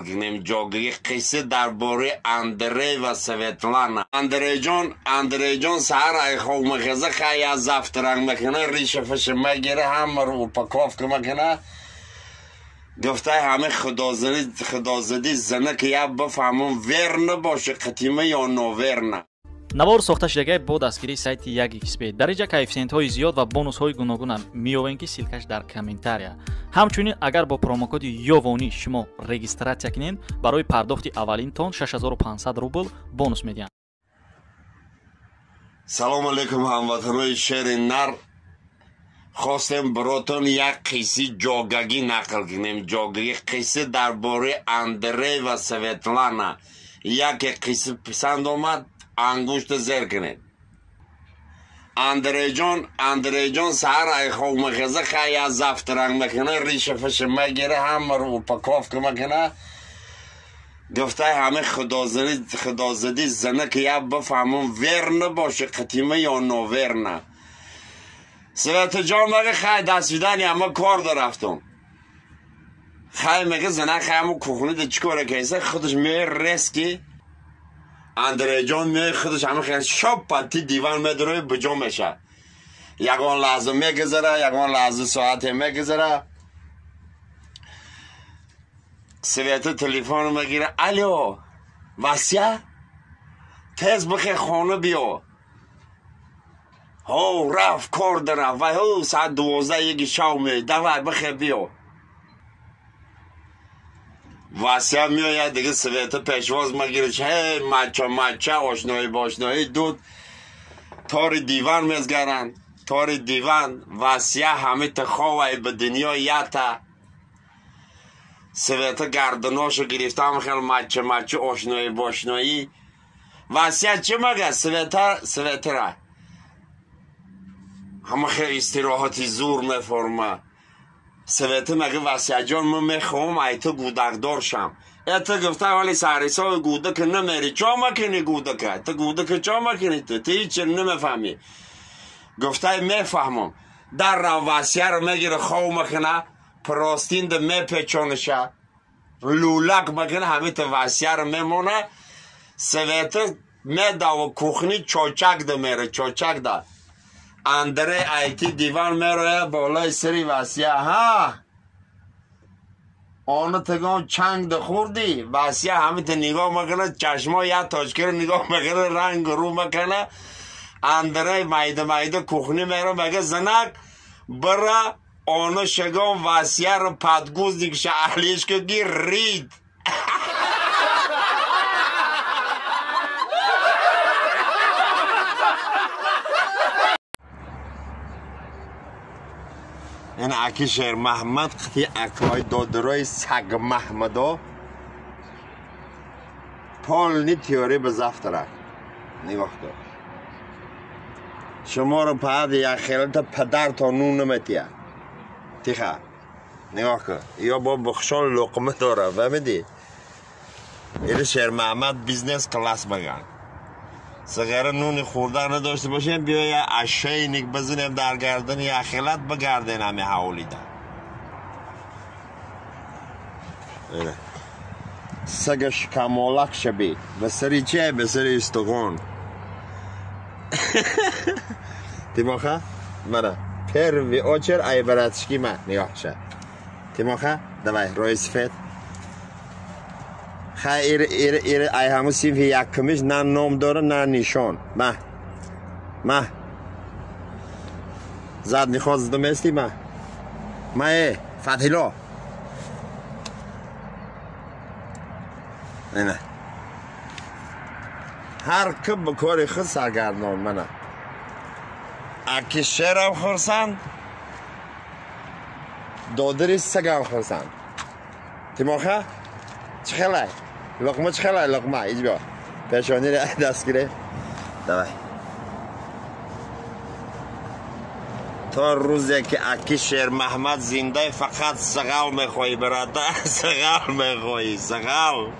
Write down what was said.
کنیم جاگری قصه درباره اندری و سویتلانا. اندری جان سهر ای خوب مخزه خیلی از زفترنگ میکنه ریش فش میگیره همه رو پکاف که میکنه گفته همه خدازدی زنه که یا بفهمون ور نباشه قطیمه یا نوورنه. навор сохта шудагии бо дастгирии сайти 1xbet дариҷа коэффициентҳои зиёд ва бонусҳои гуногунам меёбем ки силкаш дар комментария. ҳамчунин агар бо промокоди ёвонӣ шумо регистратсия кунед барои пардохти аввалин тон 6500 рубл бонус медиҳанд. салому алейкум ҳамватанои шери нар. хостем баротон як қисси ҷогагӣ нақл кунем. ҷогагӣ қиссе дар бораи Андрей ва Светлана. яке қисси писанд омад ангушта зер کنید. اندری جان سهر ای خوب مخزه خیلی از زفترنگ میکنه ریش فش میگیره همه رو پکاف که میکنه گفته همه خدازدی زنه که یا بفهمون ور نباشه قطیمه یا نوورنه. سویت جان مگه خیلی دستویدنی همه کار رفتم خیلی میگه زنه خیلی همه کوخونی ده چکاره کهیسه خودش میگه رسکی اندری جان میگه خودش همه خیلی شب پتی دیوان میدروی بجا میشه یکان لحظه میگذره یکان لحظه ساعته میگذره. سویت تلیفون میگیره الو واسیا تیز بخی خانه بیا هو رفت کار داره و هو ساعت 12 یکی شو می دوای بخی بیا. واسیا میاید دیگه سویت پیشواز میگیره چه مچه آشنایی دود تار دیوان میزگرن تار دیوان واسیا همه تخواه به دنیا یاتا سویت گردناشو گرفتم خیلی مچه آشنایی واسیا چه مگه سویت را همه خیلی استراحاتی زور میفرمه. سویت مگه واسیا جان من میخوام ایتو گودکدار شم. ایتو گفته ولی سریسا گودک نمیری چا مکنی گودک تو گودک چا مکنی تو هیچ نمیفهمی. گفته میفهمم در رو واسیا رو میگیره خواه مکنه پراستین ده میپیچانشه لولک مکنه همه تو واسیا رو میمونه. سویت میده و کوخنی چاچک ده میره چاچک ده اندری ایتی دیوان میره بالای سری واسیا ها آنو تگام چنگ ده خوردی واسیا همه تو نگاه مکنه چشما یا تاجکر نگاه مکنه رنگ رو مکنه اندری مایده کوخنی میره مگه زنک برا آنو شگام واسیا رو پدگوز دیگه اهلیش که گیر رید. این اکی شیر محمد قطعی اکای دادرای سگ محمدا پال نی تیاری به زفتره نگاه دار شما رو پاید یک خیلت پدر تا نون نمیتیه تیخه نگاه کن یا با بخشان لقمه داره فهمیدی این شیر محمد بیزنس کلاس بگن سگره نون خوردن نداشته باشیم بیا یا اشینیک بزنیم در گردن یا خیلت بگردین همه حوالیده سگش کمالک شبی به سری چه به سری استغان تیماخه منه پر وی آچر ای براتشکی من نگاه شه تیماخه دوای روی سفید خیر ای همه سیف یک کمیش نه نام داره نه نشان ما زد نخواست دمستی ما فتحیلا نه هر کب بکاری خود سرگردان منه اکی شیرم خورسند دادری سگم خورسند تیماخه چه خیلی لقمه چه خیلی لقمه ایج بیا پیشانی را دست گیره دوای تا روزی که اکی شیر محمد زنده فقط سغال میخوایی براده سغال میخوایی سغال